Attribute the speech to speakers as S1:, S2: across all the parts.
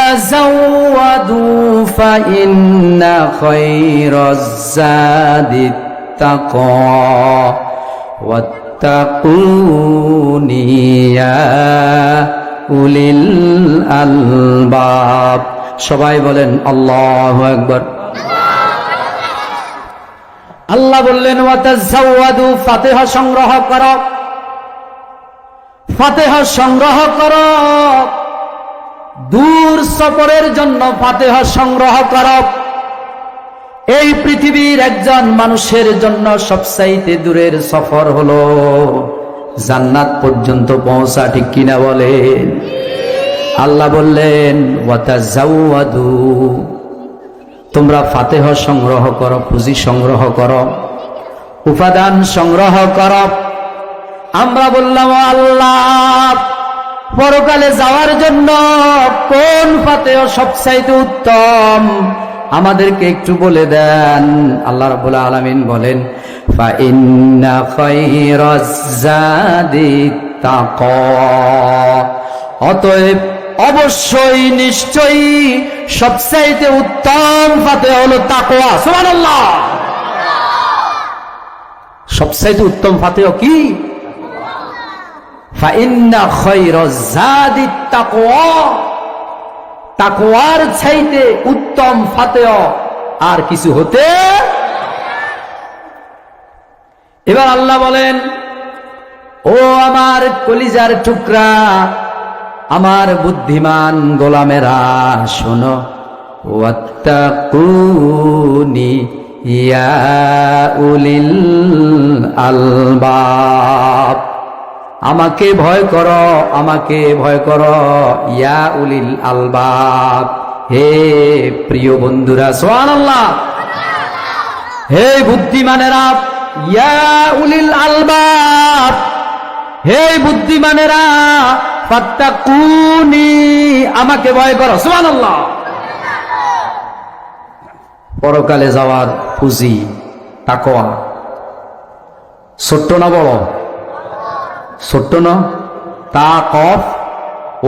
S1: وتزودوا فإن خير الزاد التقوى واتقون يا أولي الألباب সবাই বলেন আল্লাহু আকবার। আল্লাহ বললেন ওয়াতাজাওয়াদু, ফাতিহা সংগ্রহ করো, ফাতিহা সংগ্রহ করো, দূর সফরের জন্য ফাতিহা সংগ্রহ করো। এই পৃথিবীর একজন মানুষের জন্য সবচাইতে দূরের সফর হলো জান্নাত পর্যন্ত পৌঁছা, ঠিক কিনা বলেন? আল্লাহ বললেন ওয়াতাজাওয়াদু, তোমরা ফাতিহা সংগ্রহ করো, পুঁজি সংগ্রহ করো, উপাদান সংগ্রহ করো। আমরা বললাম আল্লাহ পরকালে যাওয়ার জন্য কোন ফাতিহা সবচাইতে উত্তম আমাদেরকে একটু বলে দেন। আল্লাহ রাব্বুল আলামিন বলেন ফা ইন্না খায়রাজ যাদি তাকওয়া, অতএব অবশ্যই নিশ্চয়ই সবচাইতে উত্তম ফাতিহা হলো তাকওয়া। সুবহানাল্লাহ। সবচাইতে উত্তম ফাতিহা কি? ফা ইন্না খায়রাজ যাদি তাকওয়া, তাকওয়ার চাইতে উত্তম ফাতিহা আর কিছু হতে। এবার আল্লাহ বলেন ও আমার কলিজার টুকরা, আমার বুদ্ধিমান গোলামেরা শোনো, ওয়াত্তাকুনি ইয়া উলিল আলবাব, আমাকে ভয় করো, আমাকে ভয় করো, ইয়া উলিল আলবাব, হে প্রিয় বন্ধুরা। সুবহানাল্লাহ। হে বুদ্ধিমানেরা, ইয়া উলিল আলবাব, হে বুদ্ধিমানেরা, ফাত্তাকুনি, আমাকে ভয় করো। সুবহানাল্লাহ। পরকালে যাওয়ার পুঁজি তাকওয়া। ছোট্ট না বড়? ছোট্ট না? তাকফ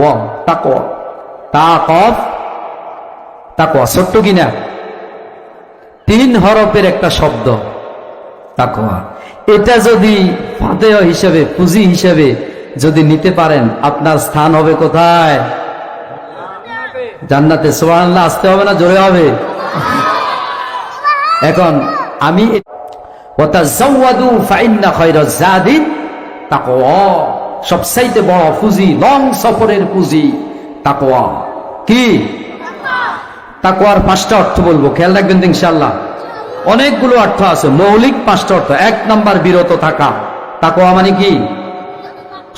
S1: ও তাকওয়া, তাকফ তাকওয়া, ছোট্ট কিনা? 3 হরফের একটা শব্দ তাকওয়া। এটা যদি ফাতিহা হিসেবে, পুঁজি হিসেবে যদি নিতে পারেন, আপনার স্থান হবে কোথায়? জান্নাতে। সুবহানাল্লাহ। আসতে হবে না জোরে হবে? এখন আমি ওয়াতাজাওয়াদু ফাইন্না খায়রাজ যাদি তাকওয়া, সবচাইতে বড় পুঁজি, লং সফরের পুঁজি তাকওয়া। কি? তাকওয়ার 5টা অর্থ বলবো, খেয়াল রাখবেন ইনশাআল্লাহ। অনেকগুলো অর্থ আছে, মৌলিক 5টা অর্থ। 1 নাম্বার বিরত থাকা। তাকওয়া মানে কি?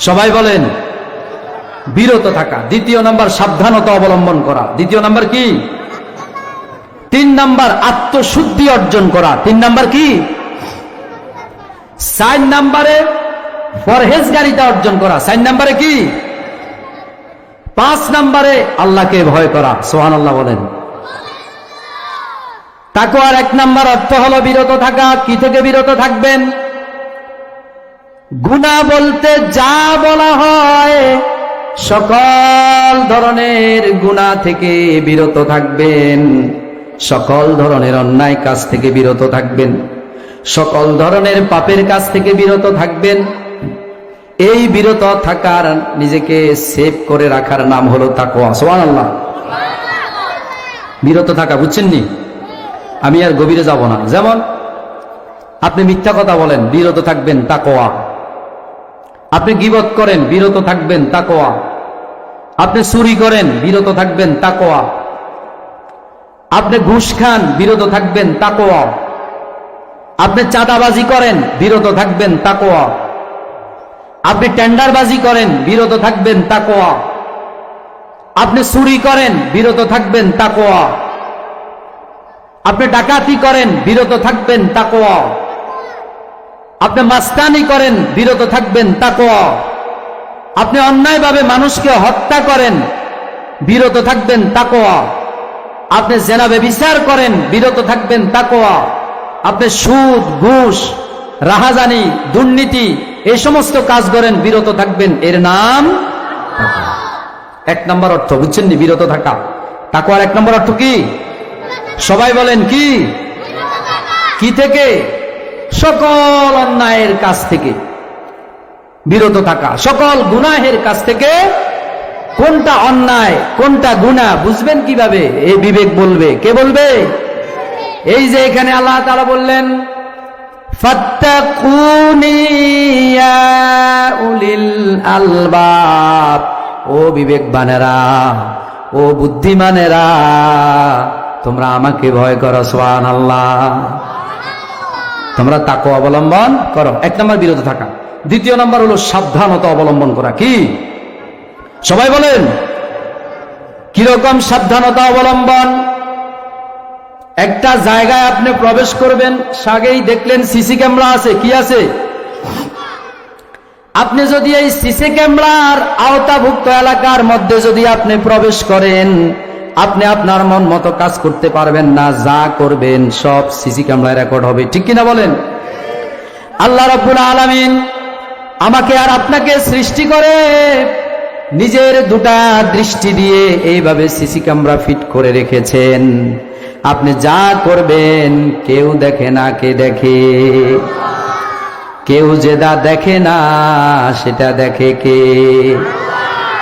S1: সবাই বলেন বিরত থাকা। 2 নাম্বার সাবধানতা অবলম্বন করা। 2 নাম্বার কি? 3 নাম্বার আত্মশুদ্ধি অর্জন করা। 3 নাম্বার কি? 4 নাম্বারে পরহেজগারিতা অর্জন করা। 4 নাম্বারে কি? 5 নাম্বারে আল্লাহকে ভয় করা। সুবহানাল্লাহ বলেন। তাকওয়ার 1 নাম্বার অর্থ হলো বিরত থাকা। কি থেকে বিরত থাকবেন? গুনাহ বলতে যা বলা হয় সকল ধরনের গুনাহ থেকে বিরত থাকবেন, সকল ধরনের অন্যায় কাজ থেকে বিরত থাকবেন, সকল ধরনের পাপের কাজ থেকে বিরত থাকবেন। এই বিরত থাকার, নিজেকে সেভ করে রাখার নাম হলো তাকওয়া। সুবহানাল্লাহ। বিরত থাকা, বুঝছেন নি? আমি আর গভীরে যাব না। যেমন আপনি মিথ্যা কথা বলেন, বিরত থাকবেন, তাকওয়া। আপনি গীবত করেন, বিরত থাকবেন, তাকওয়া। আপনি চুরি করেন, বিরত থাকবেন, তাকওয়া। আপনি ঘুষ খান, বিরত থাকবেন, তাকওয়া। আপনি চাঁদাবাজি করেন, বিরত থাকবেন, তাকওয়া। আপনি টেন্ডারবাজি করেন, বিরত থাকবেন, তাকওয়া। আপনি চুরি করেন, বিরত থাকবেন, তাকওয়া। আপনি ডাকাতি করেন, বিরত থাকবেন, তাকওয়া। আপনি মাস্তানি করেন, বিরত থাকবেন, তাকওয়া। আপনি অন্যায়ভাবে মানুষকে হত্যা করেন, বিরত থাকবেন, তাকওয়া। আপনি জেনা ব্যভিচার করেন, বিরত থাকবেন, তাকওয়া। আপনি সুদ, ঘুষ, রাহাজানি, দুর্নীতি এই সমস্ত কাজ করেন, বিরত থাকবেন, এর নাম 1 নাম্বার অর্থ, বুঝছেন নি? বিরত থাকা। তাকওয়ার এক নম্বর অর্থ কি? সবাই বলেন কি? কি থেকে? সকল অন্যায়ের কাছ থেকে বিরত থাকা, সকল গুনাহের কাছ থেকে। কোনটা অন্যায় কোনটা গুনাহ বুঝবেন কিভাবে? এই বিবেক বলবে। কে বলবে? এই যে এখানে আল্লাহ তাআলা বললেন ফাত্তাকুনি ইয়া উলিল আলবাব, ও বিবেকবানেরা, ও বুদ্ধিমানেরা, তোমরা আমাকে ভয় করো। সুবহানাল্লাহ। তোমরা তাকওয়া অবলম্বন করো। এক নম্বর বিরত থাকা। দ্বিতীয় নম্বর হলো সাবধানতা অবলম্বন করা। কি? সবাই বলেন কিরকম সাবধানতা অবলম্বন? একটা জায়গায় আপনি প্রবেশ করবেন, আগেই দেখলেন সিসি ক্যামেরা আছে। কি আছে? আপনি যদি এই সিসি ক্যামেরার আওতাভুক্ত এলাকার মধ্যে যদি আপনি প্রবেশ করেন, আপনি আপনার মন মতো কাজ করতে পারবেন না। যা করবেন সব সিসি ক্যামেরায় রেকর্ড হবে। ঠিক কিনা বলেন? আল্লাহ রাব্বুল আলামিন আমাকে আর আপনাকে সৃষ্টি করে নিজের দুটা দৃষ্টি দিয়ে এইভাবে সিসি ক্যামেরা ফিট করে রেখেছেন। আপনি যা করবেন কেউ দেখে না। কে দেখে? কেউ যেটা দেখে না সেটা দেখে কে?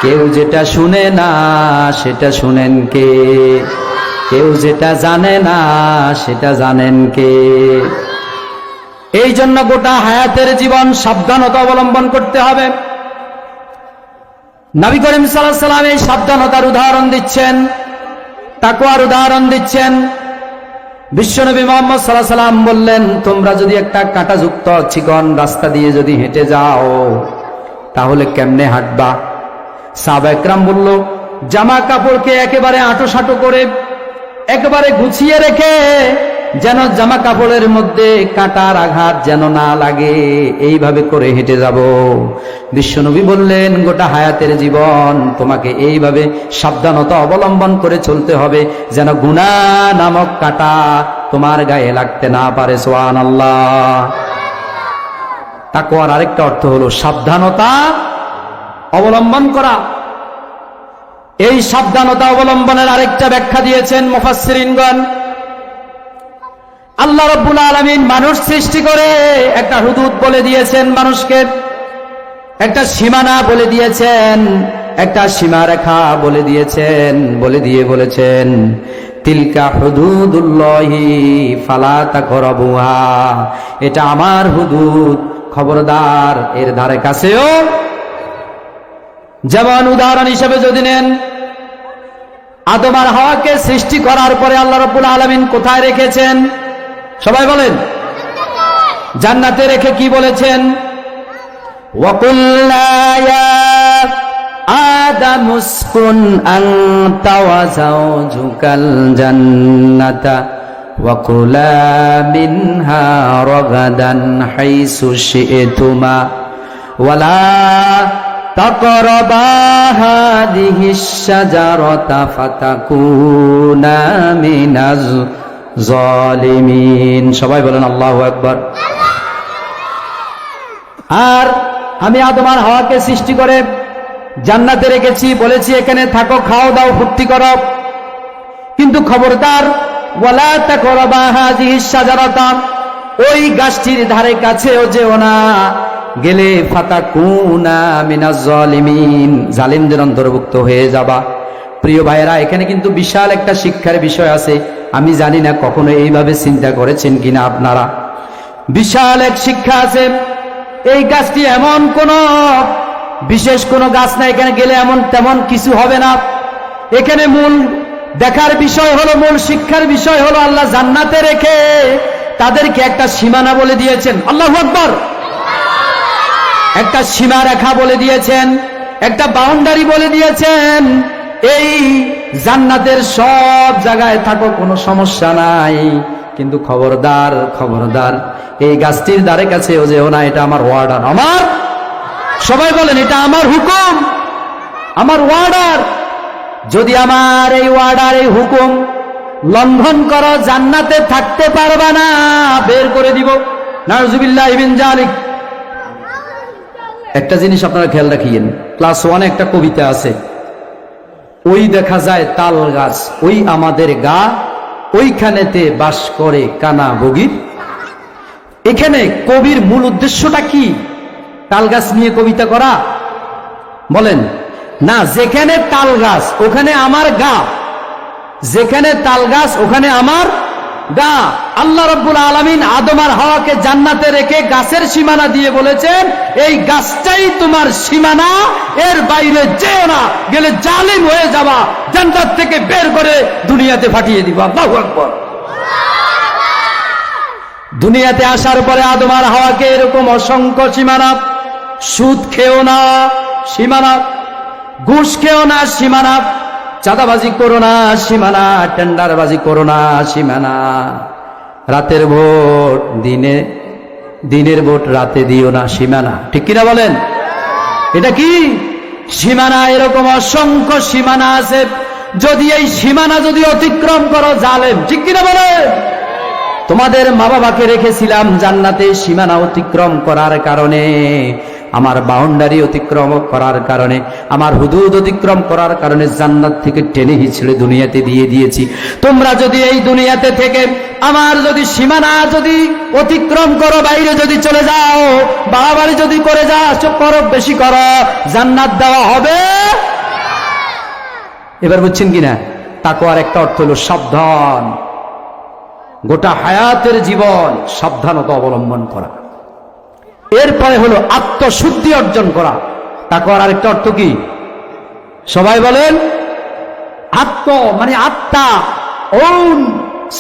S1: কেউ যেটা শুনে না সেটা শুনেন কে? কেউ যেটা জানে না সেটা জানেন কে? এই জন্য গোটা হায়াতের জীবন সাবধানতা অবলম্বন করতে হবে। নবী করিম সাল্লাল্লাহু আলাইহি ওয়াসাল্লাম এই সাবধানতার উদাহরণ দিচ্ছেন, তাকওয়ার উদাহরণ দিচ্ছেন। বিশ্বনবী মুহাম্মদ সাল্লাল্লাহু আলাইহি ওয়াসাল্লাম বললেন, তোমরা যদি একটা কাঁটাযুক্ত চিকন রাস্তা দিয়ে যদি হেঁটে যাও তাহলে কেমনে হাঁটবা? সাহাবায়ে কেরাম বলল, জামা কাপড়কে একেবারে আঁটোসাঁটো করে একেবারে গুছিয়ে রেখে, যেন জামা কাপড়ের মধ্যে কাঁটার আঘাত যেন না লাগে, এইভাবে করে হেঁটে যাব। বিশ্বনবী বললেন, গোটা হায়াতের জীবন তোমাকে এইভাবে সাবধানতা অবলম্বন করে চলতে হবে, যেন গুনাহ নামক কাঁটা তোমার গায়ে লাগতে না পারে। সুবহানাল্লাহ। তাকওয়ার আরেকটা অর্থ হলো সাবধানতা অবলম্বন করা। এই সাবধানতা অবলম্বনের আরেকটা ব্যাখ্যা দিয়েছেন মুফাসসিরিনগণ। আল্লাহ রাব্বুল আলামিন মানুষ সৃষ্টি করে একটা হুদুদ বলে দিয়েছেন, মানুষকে একটা সীমানা বলে দিয়েছেন, একটা সীমারেখা বলে দিয়েছেন, বলেছেন তিলকা হুদুদুল্লাহি ফালা তাকরাবুহা, এটা আমার হুদুদ, খবরদার এর ধারে কাছেও। যেমন উদাহরণ হিসেবে যদি নেন, আদম আর হাওয়াকে সৃষ্টি করার পরে আল্লাহ রাব্বুল আলামিন কোথায় রেখেছেন? সবাই বলেন। জান্নাতে রেখে কি বলেছেন? ওয়াকুল্না ইয়া আদামু উসকুন আনতা ওয়া যাওজুকাল জান্নাতা ওয়া কুলা মিনহা রাগাদান হাইসু শি'তুমা ওয়ালা তাকরাবা হাদিহিশ শাজারাতা ফাতাকুনা মিনাজ জালিমিন। সবাই বলেন আল্লাহু আকবার। আর আমি আদম আর হাওয়াকে সৃষ্টি করে জান্নাতে রেখেছি, বলেছি এখানে থাকো, খাও দাও, ফুর্তি করো, কিন্তু খবরদার ওয়ালা তাকরাবা হাযিহিশ শাজারাতা, ওই গাছটির ধারে কাছেও যেও না, গেলে ফাতাকুনা মিনাজ জালিমিন, জালিমদের অন্তর্ভুক্ত হয়ে যাবা। প্রিয় ভাইয়েরা, এখানে কিন্তু বিশাল একটা শিক্ষার বিষয় আছে। আমি জানি না কখনো এইভাবে চিন্তা করেছেন কিনা আপনারা। বিশাল এক শিক্ষা আছে। এই গাছটি এমন কোন বিশেষ কোন গাছ না, এখানে গেলে এমন তেমন কিছু হবে না। এখানে মূল দেখার বিষয় হলো, মূল শিক্ষার বিষয় হলো, আল্লাহ জান্নাতে রেখে তাদেরকে একটা সীমানা বলে দিয়েছেন। আল্লাহু আকবার। একটা সীমারেখা বলে দিয়েছেন, একটা বাউন্ডারি বলে দিয়েছেন। এই জান্নাতের সব জায়গায় থাকো, কোনো সমস্যা নাই, কিন্তু খবরদার খবরদার এই গাছটির ধারে কাছে ও যেও না, এটা আমার ওয়ার্ডার। আমার, সবাই বলেন, এটা আমার হুকুম, আমার ওয়ার্ডার। যদি আমার এই ওয়ার্ডার, এই হুকুম লঙ্ঘন করো, জান্নাতে থাকতে পারবা না, বের করে দিব। নাউযুবিল্লাহি মিন যালিক। একটা জিনিস আপনারা খেয়াল রাখিয়েন, ক্লাস 1 একটা কবিতা আছে, ওই দেখা যায় তাল গাছ, ওই আমাদের গা, ওইখানেতে বাস করে কানা বগির। এখানে কবির মূল উদ্দেশ্যটা কি? তাল গাছ নিয়ে কবিতা করা? বলেন না। যেখানে তাল গাছ ওখানে আমার গা, যেখানে তাল গাছ ওখানে আমার গা। আল্লাহ রাব্বুল আলামিন আদম আর হাওয়াকে জান্নাতে রেখে গাছের সীমানা দিয়ে বলেছেন, এই গাছটাই তোমার সীমানা, এর বাইরে যেও না, গেলে জালিম হয়ে যাবা, জান্নাত থেকে বের করে দুনিয়াতে পাঠিয়ে দিবা। আল্লাহু আকবার। দুনিয়াতে আসার পরে আদম আর হাওয়াকে এরকম অসংখ্য সীমানা, সুদ খেও না সীমানা, ঘুষ খেও না সীমানা, চাঁদাবাজি করো না সীমানা, টেন্ডারবাজি করো না সীমানা, রাতের ভোট দিনে, দিনের ভোট রাতে দিও না সীমানা। ঠিক কিনা বলেন? এটা কি সীমানা? এরকম অসংখ্য সীমানা আছে। যদি এই সীমানা যদি অতিক্রম করো জালেম। ঠিক কিনা বলেন? তোমাদের মা বাবাকে রেখেছিলাম জান্নাতে, সীমানা অতিক্রম করার কারণে, আমার বাউন্ডারি অতিক্রম করার কারণে, আমার হুদুদ অতিক্রম করার কারণে জান্নাত থেকে টেনে হিচড়ে দুনিয়াতে দিয়ে দিয়েছি। তোমরা যদি এই দুনিয়াতে থেকে আমার যদি সীমানা যদি অতিক্রম করো, বাইরে যদি চলে যাও, বাড়াবাড়ি যদি করে যাও, করো বেশি করো, জান্নাত দেওয়া হবে। এবার বুঝছেন কিনা? তাকওয়ার একটা অর্থ হলো সাবধান। গোটা হায়াতের জীবন সাবধানতা অবলম্বন করা। এরপরে হলো আত্মশুদ্ধি অর্জন করা। তাকওয়ার আরেকটা অর্থ কি? সবাই বলেন। আত্ম মানে আত্মা, ওন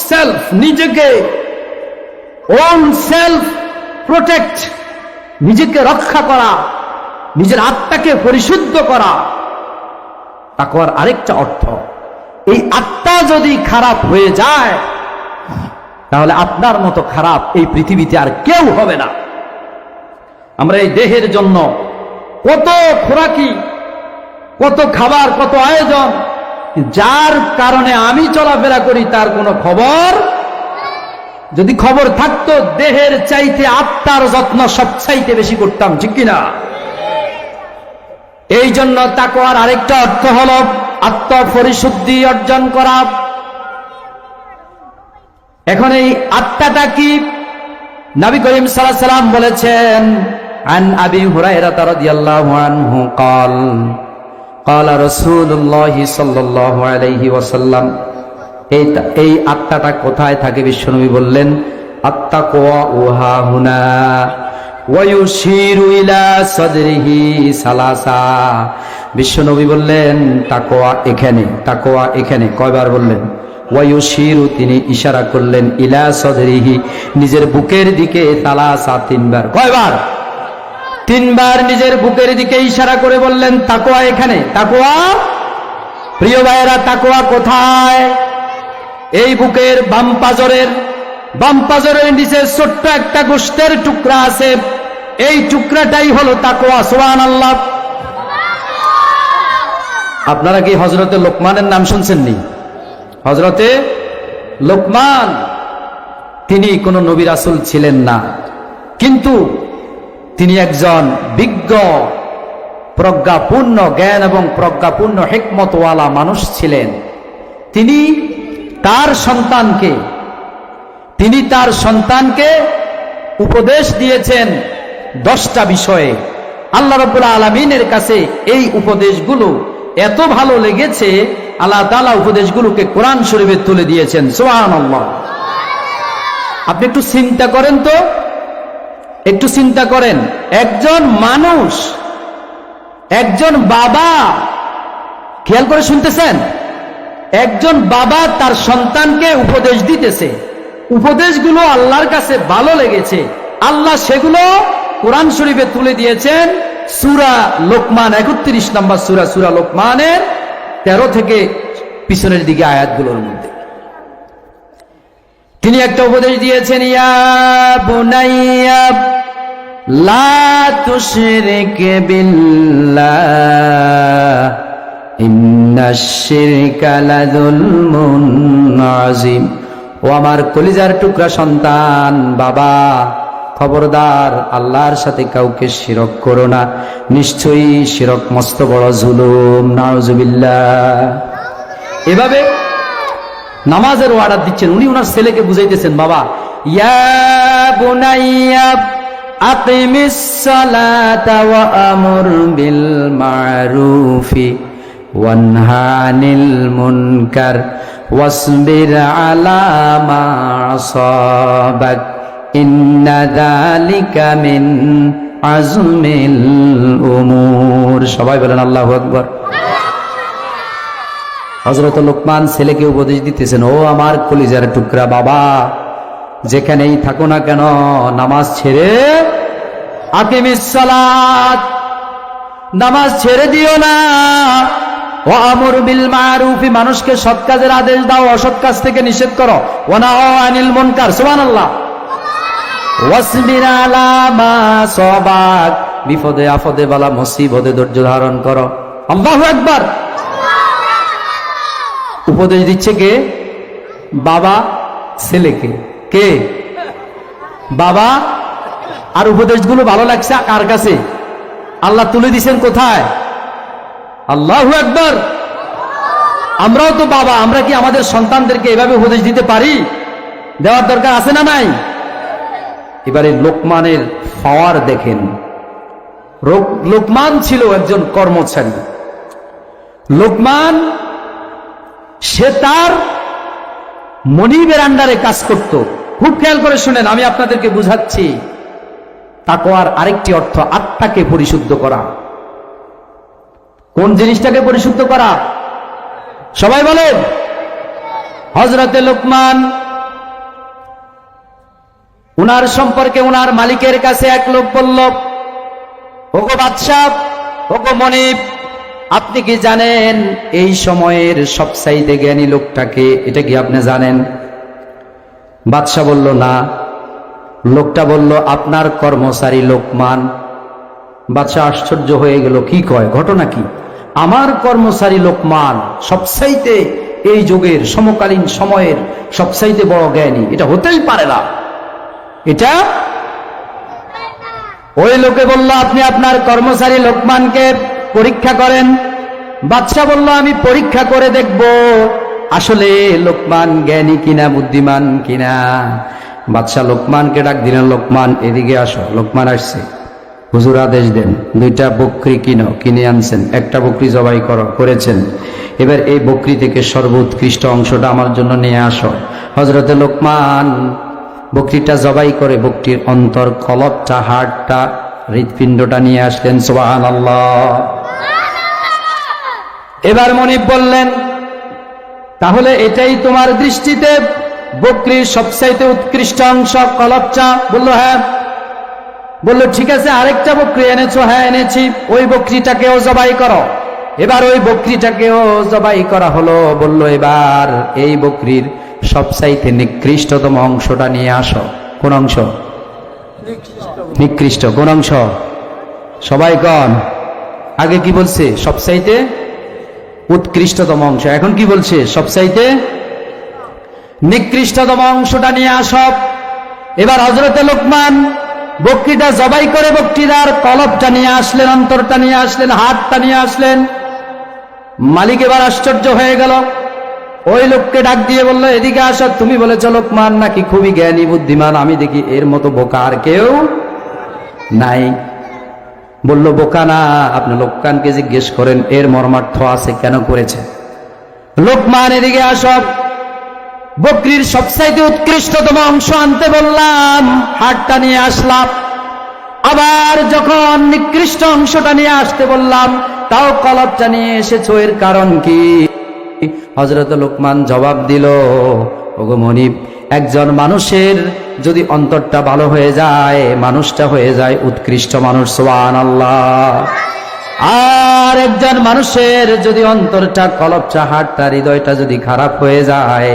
S1: সেলফ, নিজেকে ওন সেলফ প্রোটেক্ট, নিজেকে রক্ষা করা, নিজের আত্মাকে পরিশুদ্ধ করা। তাকওয়ার আরেকটা অর্থ, এই আত্মা যদি খারাপ হয়ে যায় তাহলে আপনার মতো খারাপ এই পৃথিবীতে আর কেউ হবে না। আমরা এই দেহের জন্য কত খোরাকি, কত খাবার, কত আয়োজন, যার কারণে আমি চলাফেরা করি তার কোনো খবর, যদি খবর থাকতো দেহের চাইতে আত্মার যত্ন সবচাইতে বেশি করতাম। ঠিক কিনা? এই জন্য তাকওয়ার আরেকটা অর্থ হলো আত্মপরিশুদ্ধি অর্জন করা। এখন এই আত্মাটা কি? নবী করিম সাল্লাল্লাহু আলাইহি ওয়াসাল্লাম বলেছেন, আন আবি হুরায়রা রাদিয়াল্লাহু আনহু قال قال رسول الله সাল্লাল্লাহু আলাইহি ওয়াসাল্লাম, এই আত্মাটা কোথায় থাকে? বিশ্বনবী বললেন, আত্তাকওয়া উহা হুনা ওয়া ইউশিরু ইলা সাদরিহি সালাসা। বিশ্বনবী বললেন তাকওয়া এখানে, তাকওয়া এখানে। কয়বার বললেন? ওয়ায়ুশিরু, তিনি ইশারা করলেন, ইলা সাদরিহি, নিজের বুকের দিকে, সালাসা, তিনবার। কয়বার? তিনবার নিজের বুকের দিকে ইশারা করে বললেন তাকওয়া এখানে। তাকওয়া, প্রিয় ভাইয়েরা, তাকওয়া কোথায়? এই বুকের বাম পাজরের নিচে ছোট্ট একটা গোশতের টুকরা আছে, এই টুকরাটাই হলো তাকওয়া। সুবহানাল্লাহ। আপনারা কি হযরতে লোকমানের নাম শুনছেননি? হযরতে লোকমান, তিনি কোন নবী রাসূল ছিলেন না, কিন্তু তিনি একজন বিজ্ঞ, প্রজ্ঞাপূর্ণ, জ্ঞান এবং প্রজ্ঞাপূর্ণ হিকমতওয়ালা মানুষ ছিলেন। তিনি তার সন্তানকে উপদেশ দিয়েছেন 10টা বিষয়ে। আল্লাহ রাব্বুল আলামিনের কাছে এই উপদেশগুলো এত ভালো লেগেছে, আল্লাহ তাআলা উপদেশগুলোকে কোরআন শরীফে তুলে দিয়েছেন। সুবহানাল্লাহ। আপনি একটু চিন্তা করেন তো, একটু চিন্তা করেন, একজন মানুষ, একজন বাবা, খেয়াল করে শুনতেছেন, একজন বাবা তার সন্তানকে উপদেশ দিতেছে, উপদেশগুলো আল্লাহর কাছে ভালো লেগেছে, আল্লাহ সেগুলো কোরআন শরীফে তুলে দিয়েছেন। সূরা লোকমান 31 নম্বর সূরা লোকমানের 13 থেকে পিছনের দিকে আয়াতগুলোর মধ্যে তিনি একটা উপদেশ দিয়েছেন, ইয়া বুনাইয়া লা তুশরিক বিল্লাহ ইন্নাশ শিরকা লাযুলমুন আযীম। ও আমার কলিজার টুকরা সন্তান, বাবা, খবরদার আল্লাহর সাথে কাউকে শিরক করো না, নিশ্চয়ই শিরক মস্ত বড় জুলুম। নাউজুবিল্লাহ। এভাবে নামাজের অর্ডার দিচ্ছেন উনি, ওনার ছেলেকে বুঝাইতেছেন, বাবা ইয়া বুনাইয়া আকিমিস সালাতা ওয়া আমুর বিল মারুফি ওয়ানহা আনিল মুনকার ওয়াসবির আলা মা আসাবাক ইন্না যালিকা মিন আজমিল উমুর। সবাই বলেন আল্লাহু আকবার। হযরত লোকমান ছেলেকে উপদেশ দিতেছেন, ও আমার কলিজার টুকরা বাবা, যেখানেই থাকো না কেন নামাজ ছেড়ে আকিমিস সালাত, নামাজ ছেড়ে দিও না। ওয়া আমুর বিল মারুফি, মানুষকে সৎ কাজের আদেশ দাও, অসৎ কাজ থেকে নিষেধ করো। ওয়া নাহা আনিল মুনকার, সুবহানাল্লাহ। ওয়াসবির আলা মা সাবাক, বিপদে আপদে বালা মুসিবতে ধৈর্য ধারণ করো। আল্লাহু আকবার। উপদেশ দিচ্ছে কে? বাবা ছেলেকে। কে? বাবা। আর উপদেশগুলো ভালো লাগছে কার কাছে? আল্লাহ তুলে দিছেন কোথায়? আল্লাহু আকবার। আমরাও তো বাবা, আমরা কি আমাদের সন্তানদেরকে এভাবে উপদেশ দিতে পারি? দেওয়ার দরকার আছে না নাই? এবারে লোকমানের পাওয়ার দেখেন। লোকমান ছিল একজন কর্মচারী। লোকমান সে তার মনিবের আন্ডারে কাজ করত। খুব খেয়াল করে শুনেন, আমি আপনাদেরকে বুঝাচ্ছি। তাকওয়ার আরেকটি অর্থ আত্মাকে পরিশুদ্ধ করা। কোন জিনিসটাকে পরিশুদ্ধ করা? সবাই বলেন। হযরতে লোকমান, উনার সম্পর্কে উনার মালিকের কাছে এক লোক বলল, ওগো বাদশাহ, ওগো মনিব, আপনি কি জানেন এই সময়ের সবচাইতে জ্ঞানী লোকটাকে? এটা কি আপনি জানেন? বাদশাহ বলল না। লোকটা বলল, আপনার কর্মচারী লোকমান। বাদশাহ আশ্চর্য হয়ে গেল, কি কয়, ঘটনা কি? আমার কর্মচারী লোকমান সবচাইতে এই যুগের সমকালীন সময়ের সবচাইতে বড় জ্ঞানী? এটা হতেই পারে না। এটা ওই লোকে বলল, আপনি আপনার কর্মচারী লোকমানকে পরীক্ষা করেন। বাদশাহ বলল, আমি পরীক্ষা করে দেখব আসলে লোকমান জ্ঞানী কিনা, বুদ্ধিমান কিনা। বাদশাহ লোকমানকে ডাক দিলেন, লোকমান এদিকে আসো। লোকমান আসছে। হুজুর আদেশ দেন, 2টা বকরি কিনে আনছেন, একটা বকরি জবাই করেছেন। এবার এই বকরি থেকে সর্বোৎকৃষ্ট অংশটা আমার জন্য নিয়ে আসো। হযরতে লোকমান বকরিটা জবাই করে বকরির অন্তর, কলবটা, হাড়টা, হৃৎপিণ্ডটা নিয়ে আসলেন। সুবহানাল্লাহ। এবার মনিব বললেন, তাহলে এটাই তোমার দৃষ্টিতে বকরির সবচাইতে উৎকৃষ্ট অংশ, কলবটা? বলল হ্যাঁ। বলল ঠিক আছে, আরেকটা বকরি এনেছো? হ্যাঁ এনেছি। ওই বকরিটাকেও জবাই করো। এবার ওই বকরিটাকেও জবাই করা হলো। বলল এবার এই বকরির সবচাইতে নিকৃষ্টতম অংশটা নিয়ে আসো। কোন অংশ? নিকৃষ্ট। কোন অংশ? সবাই কন। আগে কি বলছে? সবচাইতে উৎকৃষ্টতম অংশ। এখন কি বলছে? সবচাইতে নিকৃষ্টতম অংশটা নিয়ে আসো। এবার হযরতে লোকমান বকরিটা জবাই করে বকরিটার কলবটা নিয়ে আসলেন, অন্তরটা নিয়ে আসলেন, হাড়টা নিয়ে আসলেন। মালিক এবার আশ্চর্য হয়ে গেল। ওই লোককে ডাক দিয়ে বলল, এদিকে আসো। তুমি বলেছ লোকমান নাকি খুবই জ্ঞানী বুদ্ধিমান, আমি দেখি এর মতো বোকা আর কেউ নাই। বলল, বোকা না, আপনি লোকমানকে জিজ্ঞেস করেন এর মর্মার্থ আছে, কেন করেছে। লোকমান এদিকে আসো। বকরির সবচাইতে উৎকৃষ্টতম অংশ আনতে বললাম, হাড়টা নিয়ে আসলাম। আবার যখন নিকৃষ্ট অংশটা নিয়ে আসতে বললাম, তাও কলবটা নিয়ে এসেছো, এর কারণ কি? হযরত লোকমান জবাব দিল, ওগো মনিব, একজন মানুষের যদি অন্তরটা ভালো হয়ে যায়, মানুষটা হয়ে যায় উৎকৃষ্ট মানুষ। সুবহানাল্লাহ। আর একজন মানুষের যদি অন্তরটা, কলবটা, হাড়টা, হৃদয়টা যদি খারাপ হয়ে যায়,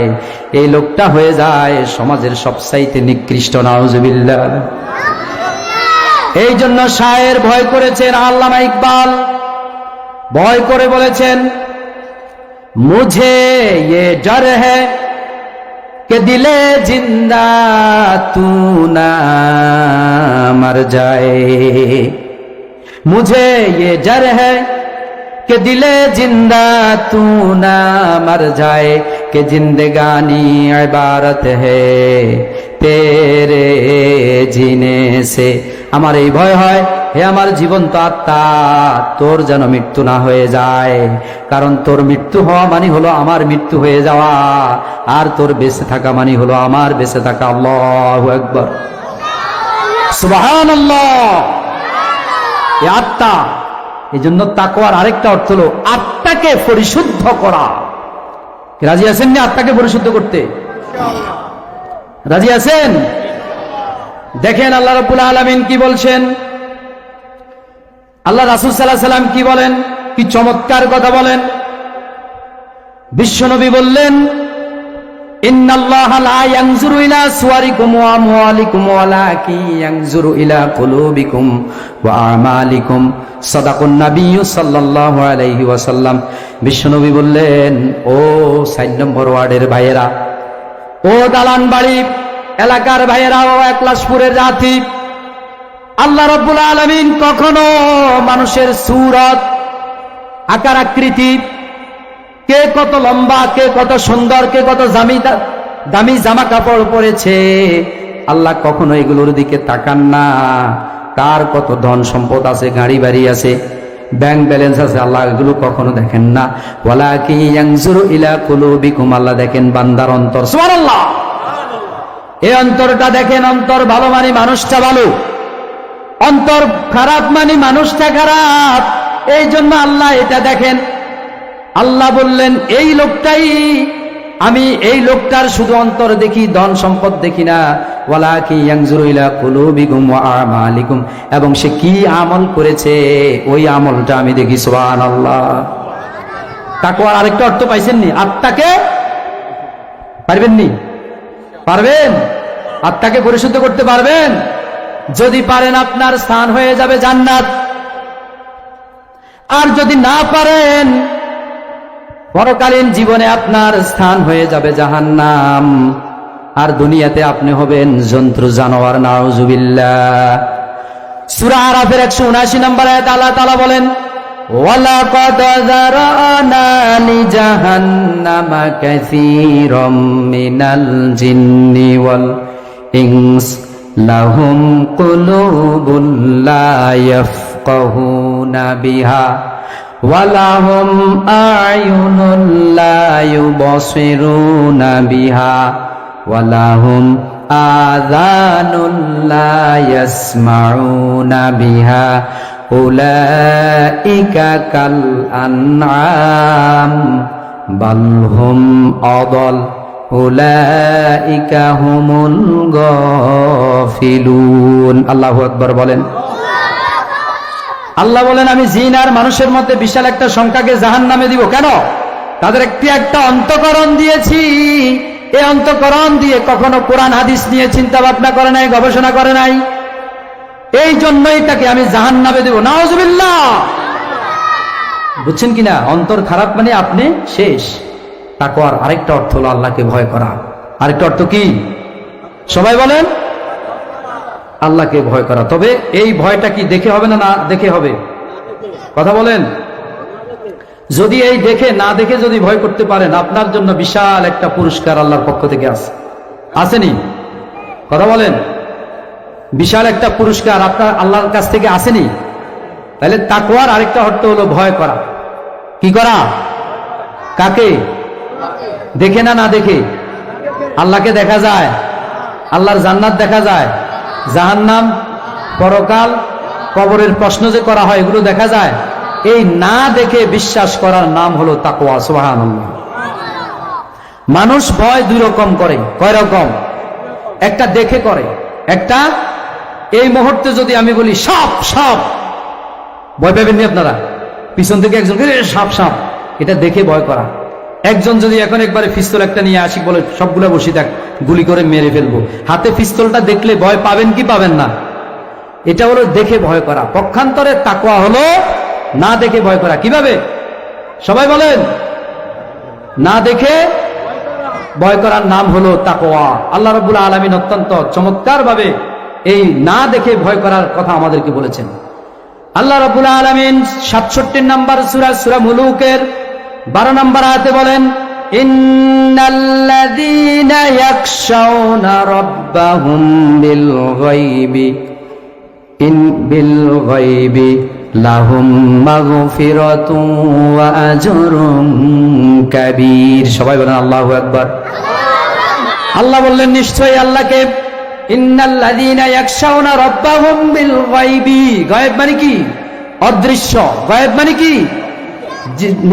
S1: এই লোকটা হয়ে যায় সমাজের সবচাইতে নিকৃষ্ট। নাউজুবিল্লাহ। এই জন্য শায়ের ভয় করেছেন, আল্লামা ইকবাল ভয় করে বলেছেন, মুঝে ये डर है कि के दिले जिंदा तू ना मर जाए, मुझे ये डर है कि दिले जिंदा तू ना मर जाए, कि जिंदगानी इबारत है तेरे जीने से। আমার এই ভয় হয়, হে আমার জীবন্ত আত্মা, তোর যেন মৃত্যু না হয়ে যায়, কারণ তোর মৃত্যু হওয়া মানে হলো আমার মৃত্যু হয়ে যাওয়া, আর তোর বেঁচে থাকা মানে হলো আমার বেঁচে থাকা। আল্লাহু আকবার, সুবহানাল্লাহ। এই আত্মা, এই জন্য তাকওয়ার আরেকটা অর্থ হলো আত্মাকে পরিশুদ্ধ করা। রাজি আছেন না আত্মাকে পরিশুদ্ধ করতে? রাজি আছেন? দেখেন আল্লাহ রাব্বুল আলামিন কি বলছেন, আল্লাহ রাসূল সাল্লাল্লাহু আলাইহি সাল্লাম কি বলেন, কি চমৎকার কথা বলেন। বিশ্বনবী বললেন, ইন্নাল্লাহা লা ইয়ানজুরু ইলা সুওয়ারিকুম ওয়া আমওয়ালিকুম ওয়ালাকিন ইয়ানজুরু ইলা কুলুবিকুম ওয়া আমালিকুম। সাদাকান নবিয়্যু সাল্লাল্লাহু আলাইহি ওয়াসাল্লাম। বিশ্বনবী বললেন, ও ৪ নম্বর ওয়ার্ডের ভাইয়েরা, ও দালান বাড়ি এলাকার ভাইয়েরা, ও একলাশপুরের জাতি, আল্লাহ রাব্বুল আলামিন কখনো মানুষের সূরত, আকার আকৃতি, কে কত লম্বা, কে কত সুন্দর, কে কত দামি জামা কাপড় পরেছে, আল্লাহ কখনো এগুলোর দিকে তাকান না। কার কত ধন সম্পদ আছে, গাড়ি বাড়ি আছে, ব্যাংক ব্যালেন্স আছে, আল্লাহ এগুলো কখনো দেখেন না। ওয়ালাকিন ইয়ানজুরু ইলা কুলুবিকুম, আল্লাহ দেখেন বান্দার অন্তর। সুবহানাল্লাহ। এই অন্তরটা দেখেন, অন্তর ভালো মানে মানুষটা ভালো, অন্তর খারাপ মানে মানুষটা খারাপ। এই জন্য আল্লাহ এটা দেখেন। আল্লাহ বললেন, এই লোকটাই আমি, এই লোকটার শুধু অন্তর দেখি, ধন সম্পদ দেখি না। ওয়ালাকিন ইয়ানজুরু ইলা কুলুবিকুম ওয়া আমালিকুম, এবং সে কি আমল করেছে ওই আমলটা আমি দেখি। সুবহানাল্লাহ। তাকওয়ার আরেকটা অর্থ পাইছেন নি? আত্মাকে পারবেন নি? পারবেন? আত্মাকে পরিশুদ্ধ করতে পারবেন? যদি পারেন আপনার স্থান হয়ে যাবে জান্নাত, আর যদি না পারেন পরকালীন জীবনে আপনার স্থান হয়ে যাবে জাহান্নাম, আর দুনিয়াতে আপনি হবেন জন্তু জানোয়ার। নাউজুবিল্লাহ। সূরা আরাফের 179 নম্বর আয়াতে আল্লাহ তাআলা বলেন, ওয়ালাকাদ যারানা লিজাহান্নামা কাসীরাম মিনাল জিন্নি ওয়াল ইনস লাহুম কুলুবুন লা ইয়াফকাহুনা বিহা ওয়ালাহুম আ'য়ুনুন লা ইউবসিরুনা বিহা ওয়ালাহুম আযানুন লা ইয়াসমাউনা বিহা উলাইকা কাল আনআম বাল হুম আদাল উলাইকা হুমুল গাফিলুন। আল্লাহু আকবার বলেন। আল্লাহ বলেন, আমি জিন আর মানুষের মধ্যে বিশাল একটা সংখ্যাকে জাহান্নামে দিব। কেন? তাদের একটা অন্তঃকরণ দিয়েছি। এই অন্তঃকরণ দিয়ে কখনো কোরআন হাদিস নিয়ে চিন্তা ভাবনা করে নাই, গবেষণা করে নাই, এই জন্যই তাকে আমি জাহান্নামে দেব। নাউজুবিল্লাহ। বুঝছেন কিনা? অন্তর খারাপ মানে আপনি শেষ। তাকওয়ার আরেকটা অর্থ হলো আল্লাহকে ভয় করা। আরেকটা অর্থ কি? সবাই বলেন, আল্লাহকে ভয় করা। তবে এই ভয়টা কি দেখে হবে না না দেখে হবে? কথা বলেন। যদি এই দেখে না দেখে যদি ভয় করতে পারেন, আপনার জন্য বিশাল একটা পুরস্কার আল্লাহর পক্ষ থেকে আছে। আসেনি? কথা বলেন। বিশাল একটা পুরস্কার আপনার আল্লাহর কাছ থেকে আসেনি? তাহলে তাকওয়ার আরেকটা অর্থ হলো ভয় করা। কি করা? কাকে? দেখে না না দেখে? আল্লাহকে দেখা যায়, আল্লাহর জান্নাত দেখা যায়, জাহান্নাম, পরকাল, কবরের প্রশ্ন যে করা হয় এগুলো দেখা যায়। এই না দেখে বিশ্বাস করার নাম হলো তাকওয়া। সুবহানাল্লাহ। মানুষ ভয় দুই রকম করে। কয় রকম? একটা দেখে করে, একটা এই মুহূর্তে যদি আমি বলি সাপ সাপ, ভয় পাবেননি আপনারা? পিছন থেকে একজন সাপ সাপ, এটা দেখে ভয় করা। একজন যদি এখন একবারে পিস্তল একটা নিয়ে আসি, বলে সবগুলা বসি থাক, গুলি করে মেরে ফেলবো, হাতে পিস্তলটা দেখলে ভয় পাবেন কি পাবেন না? এটা হলো দেখে ভয় করা। পক্ষান্তরে তাকওয়া হলো না দেখে ভয় করা। কিভাবে? সবাই বলেন। না দেখে ভয় করার নাম হলো তাকওয়া। আল্লাহ রাব্বুল আলামিন অত্যন্ত চমৎকার ভাবে এই না দেখে ভয় করার কথা আমাদেরকে বলেছেন। আল্লাহ রাব্বুল আলামিন 67 নম্বর সূরা সূরা মুলুকের 12 নম্বর আয়াতে বলেন, ইন্নাল্লাযীনা ইয়াখশাউনা রাব্বাহুম বিল গায়বি লাহুম মাগফিরাতুন ওয়া আজরুন কাবীর। সবাই বলেন আল্লাহু আকবার। আল্লাহ বললেন নিশ্চয়ই আল্লাহকে, ইন্নাল্লাযীনা ইয়াখশাউনা রাব্বাহুম বিল গায়বি। গায়ব মানে কি? অদৃশ্য। গায়ব মানে কি?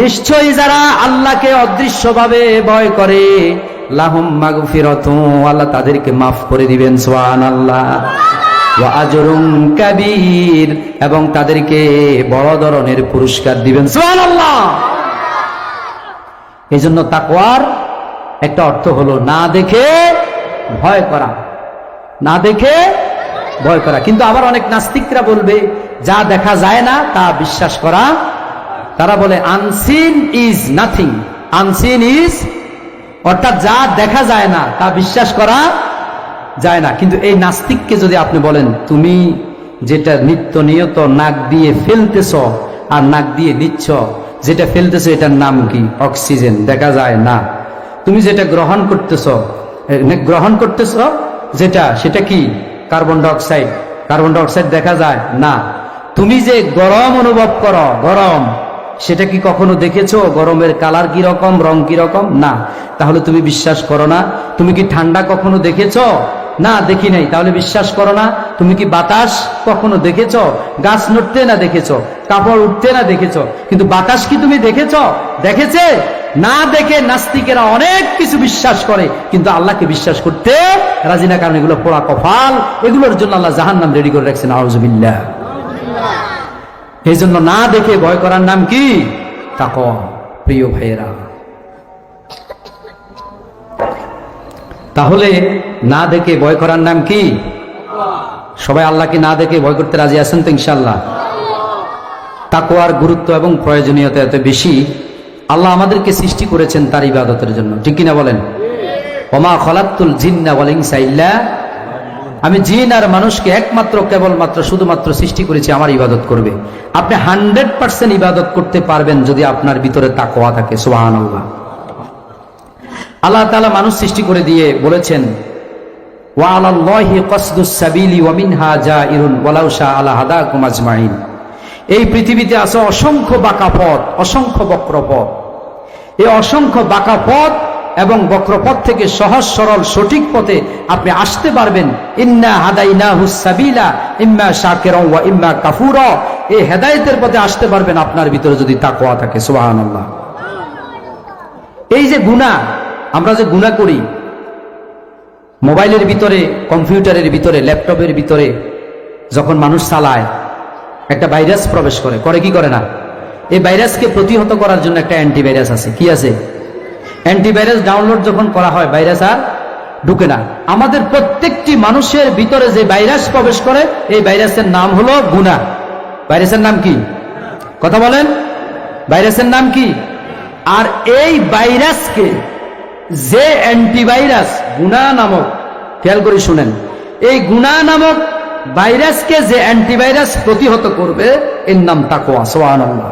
S1: নিশ্চয়ই যারা আল্লাহকে অদৃশ্যভাবে ভয় করে, লাহুম মাগফিরাতুন, আল্লাহ তাদেরকে মাফ করে দিবেন। সুবহানাল্লাহ। ওয়া আজরুন কাবীর, এবং তাদেরকে বড় ধরনের পুরস্কার দিবেন। সুবহানাল্লাহ। এইজন্য তাকওয়ার একটা অর্থ হলো না দেখে ভয় করা, না দেখে ভয় করা। কিন্তু আবার অনেক নাস্তিকরা বলবে যা দেখা যায় না তা বিশ্বাস করা। তারা বলে unseen is nothing, unseen is, অর্থাৎ যা দেখা যায় না তা বিশ্বাস করা যায় না। কিন্তু এই নাস্তিককে যদি আপনি বলেন তুমি যেটা নিত্য নিয়ত নাক দিয়ে ফেলতেছ আর নাক দিয়ে নিচ্ছ, যেটা ফেলতেছ এটার নাম কি? অক্সিজেন, দেখা যায় না। তুমি যেটা গ্রহণ করতেছ যেটা, সেটা কি? Carbon dioxide. কার্বন ডাইঅক্সাইড দেখা যায় না। তুমি যে গরম অনুভব করো, গরম, সেটা কি কখনো দেখেছো? গরমের কালার কি রকম, রং কি রকম? না। তাহলে তুমি বিশ্বাস করো না। তুমি কি ঠান্ডা কখনো দেখেছো? না, দেখি নাই, তাহলে বিশ্বাস করো না। তুমি কি বাতাস কখনো দেখেছো? গাছ নড়তে না দেখেছো, কাপড় উঠতে না দেখেছো, কিন্তু বাতাস কি তুমি দেখেছো? দেখেছে? না দেখে নাস্তিকেরা অনেক কিছু বিশ্বাস করে, কিন্তু আল্লাহকে বিশ্বাস করতে রাজি না, কারণ এগুলো পোড়া কপাল। এগুলোর জন্য আল্লাহ জাহান্নাম রেডি করে রাখছেন। আউযুবিল্লাহ। এই জন্য না দেখে ভয় করার নাম কি? তাকওয়া। প্রিয় ভাইয়েরা, তাহলে না দেখে ভয় করার নাম কি? সবাই আল্লাহকে না দেখে ভয় করতে রাজি আছেন তো ইনশাআল্লাহ? তাকওয়ার গুরুত্ব এবং প্রয়োজনীয়তা এত বেশি। আল্লাহ আমাদেরকে সৃষ্টি করেছেন তার ইবাদতের জন্য, ঠিক কিনা বলেন? ওমা খলাকতুল জিন্না ওয়াল ইনসা ইল্লা, আমি জিন আর মানুষকে একমাত্র কেবলমাত্র শুধুমাত্র সৃষ্টি করেছি আমার ইবাদত করবে। আপনি 100% ইবাদত করতে পারবেন যদি আপনার ভিতরে তাকওয়া থাকে। সুবহানাল্লাহ। আল্লাহ তাআলা মানুষ সৃষ্টি করে দিয়ে বলেছেন, ওয়া আলাল্লাহি কসদুস সাবিলি ওয়া মিনহা জাইরুন ওয়ালাউ শাআ লাহাদাকুম আজমাইন। এই পৃথিবীতে আছে অসংখ্য বাঁকা পথ, অসংখ্য বক্রপথ। এই অসংখ্য বাঁকা পথ এবং বক্রপথ থেকে সহজ সরল সঠিক পথে আপনি আসতে পারবেন। ইন্না হাদাইনাহুস সাবিলা ইম্মা শাকিরান ওয়া ইম্মা কাফুরা। এই হেদায়েতের পথে আসতে পারবেন আপনার ভিতরে যদি তাকওয়া থাকে। সুবহানাল্লাহ। এই যে গুনাহ, আমরা যে গুনাহ করি, মোবাইলের ভিতরে, কম্পিউটারের ভিতরে, ল্যাপটপের ভিতরে যখন মানুষ চালায়, একটা ভাইরাস প্রবেশ করে, করে কি করে না? এই ভাইরাসকে প্রতিহত করার জন্য একটা অ্যান্টিভাইরাস আছে। কি আছে? অ্যান্টিভাইরাস ডাউনলোড যখন করা হয় ভাইরাস আর ঢুকে না। আমাদের প্রত্যেকটি মানুষের ভিতরে যে ভাইরাস প্রবেশ করে, এই ভাইরাসের নাম হলো গুনাহ। ভাইরাসের নাম কি? কথা বলেন। ভাইরাসের নাম কি? আর এই ভাইরাসকে যে অ্যান্টিভাইরাস গুনাহ নামক, খেয়াল করে শুনেন, এই গুনাহ নামক ভাইরাসকে যে অ্যান্টিভাইরাস প্রতিহত করবে, এর নাম তাকওয়া। সুবহানাল্লাহ।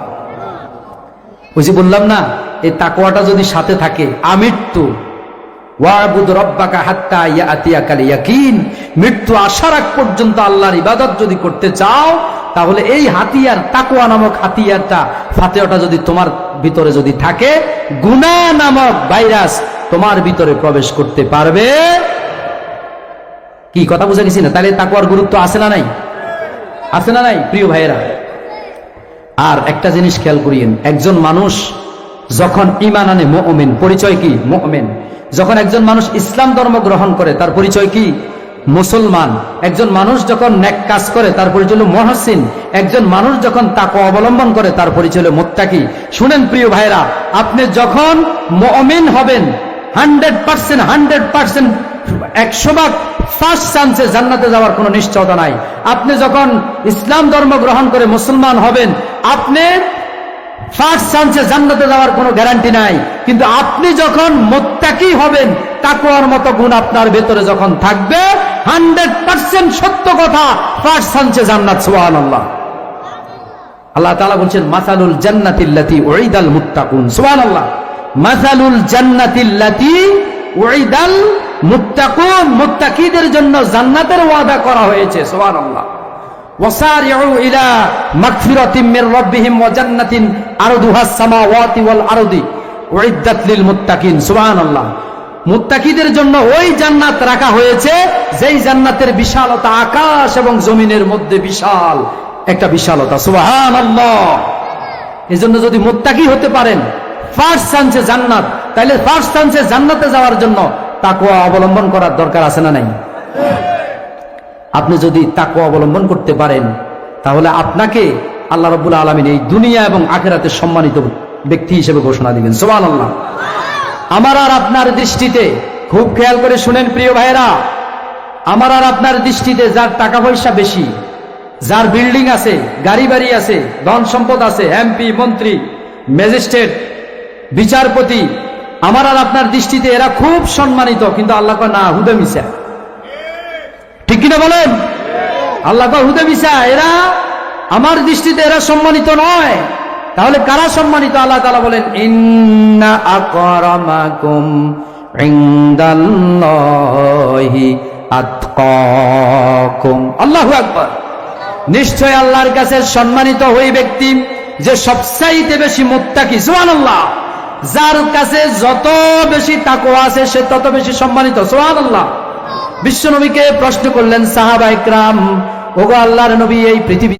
S1: ওই যে বললাম না, এই তাকওয়াটা যদি সাথে থাকে, আমৃত্যু ওয়াবুদ রব্বাকা হাত্তা ইয়াতিয়াকাল ইয়াকিন, মৃত্যু আসার আগ পর্যন্ত আল্লাহর ইবাদত যদি করতে চাও, তাহলে এই হাতিয়ার, তাকওয়া নামক হাতিয়ারটা, ফাতিহাটা যদি তোমার ভিতরে যদি থাকে, গুনাহ নামক ভাইরাস তোমার ভিতরে প্রবেশ করতে পারবে। কি কথা বুঝে গেছি না? তাহলে তাকওয়ার গুরুত্ব আছে না নাই? আছে না নাই প্রিয় ভাইয়েরা? আর একটা জিনিস খেয়াল করিয়েন, একজন মানুষ যখন ঈমান আনে, মুমিন, পরিচয় কি? মুমিন। যখন একজন মানুষ ইসলাম ধর্ম গ্রহণ করে, তার পরিচয় কি? মুসলমান। একজন মানুষ যখন নেক কাজ করে, তার পরিচয় হলো মুহসিন। একজন মানুষ যখন তাকওয়া অবলম্বন করে, তার পরিচয় হলো মুত্তাকি। শুনেন প্রিয় ভাইরা, আপনি যখন মুমিন হবেন, 100% 100% ফার্স্ট চান্সে জান্নাতে যাওয়ার কোনো নিশ্চয়তা নাই। আপনি যখন ইসলাম ধর্ম গ্রহণ করে মুসলমান হবেন, আপনি ফার্স্ট চান্সে জান্নাতে যাওয়ার কোনো গ্যারান্টি নাই। কিন্তু আপনি যখন মুত্তাকি হবেন, তাকওয়ার মতো গুণ আপনার ভেতরে যখন থাকবে, 100% সত্য কথা, ফার্স্ট চান্সে জান্নাত। সুবহানাল্লাহ। আল্লাহ তাআলা বলছেন মাসালুল জান্নাতিল্লাতী উইদাল মুত্তাকুন। সুবহানাল্লাহ। মাসালুল জান্নাতিল্লাতী উইদাল মুত্তাকুন, মুত্তাকিদের জন্য জান্নাতের ওয়াদা করা হয়েছে। সুবহানাল্লাহ। ওয়াসারিউ ইলা মাগফিরাতিম মির রাব্বিহিম ওয়া জান্নাতিন আরদুহাস সামাওয়াতি ওয়াল আরদি উইদ্দাত লিল মুত্তাকিন। সুবহানাল্লাহ। মুত্তাকিদের জন্য ওই জান্নাত রাখা হয়েছে যেই জান্নাতের বিশালতা আকাশ এবং জমিনের মধ্যে বিশাল একটা বিশালতা। সুবহানাল্লাহ। এজন্য যদি মুত্তাকি হতে পারেন, ফার্স্ট চান্সে জান্নাত, তাহলে ফার্স্ট চান্সে জান্নাতে যাওয়ার জন্য তাকওয়া অবলম্বন করার দরকার আছে না নাই? আপনি যদি তাকওয়া অবলম্বন করতে পারেন, তাহলে আপনাকে আল্লাহ রাব্বুল আলামিন এই দুনিয়া এবং আখিরাতে সম্মানিত ব্যক্তি হিসেবে ঘোষণা দিবেন। সুবহানাল্লাহ। আমার আর আপনার দৃষ্টিতে, খুব খেয়াল করে শুনেন প্রিয় ভাইরা, আমার আর আপনার দৃষ্টিতে যার টাকা পয়সা বেশি, যার বিল্ডিং আছে, গাড়ি বাড়ি আছে, ধন সম্পদ আছে, এমপি, মন্ত্রী, ম্যাজিস্ট্রেট, বিচারপতি, আমার আর আপনার দৃষ্টিতে এরা খুব সম্মানিত। কিন্তু আল্লাহ কয় না, হুদে মিশা। ঠিক কিনা বলেন? আল্লাহ কয় হুদে মিশা, এরা আমার দৃষ্টিতে এরা সম্মানিত নয়। তাহলে কারা সম্মানিত? আল্লাহ তাআলা বলেন ইন্না আকরামাকুম ইনদাল্লাহি আতকাকুম। আল্লাহু আকবার। নিশ্চয় আল্লাহর কাছে সম্মানিত ওই ব্যক্তি যে সবচাইতে বেশি মুত্তাকি। সুবহানাল্লাহ। যার কাছে যত বেশি তাকওয়া আছে সে তত বেশি সম্মানিত। সুবহানাল্লাহ। বিশ্বনবীকে প্রশ্ন করলেন সাহাবা ইকরাম, ওগো আল্লাহর নবী, এই পৃথিবী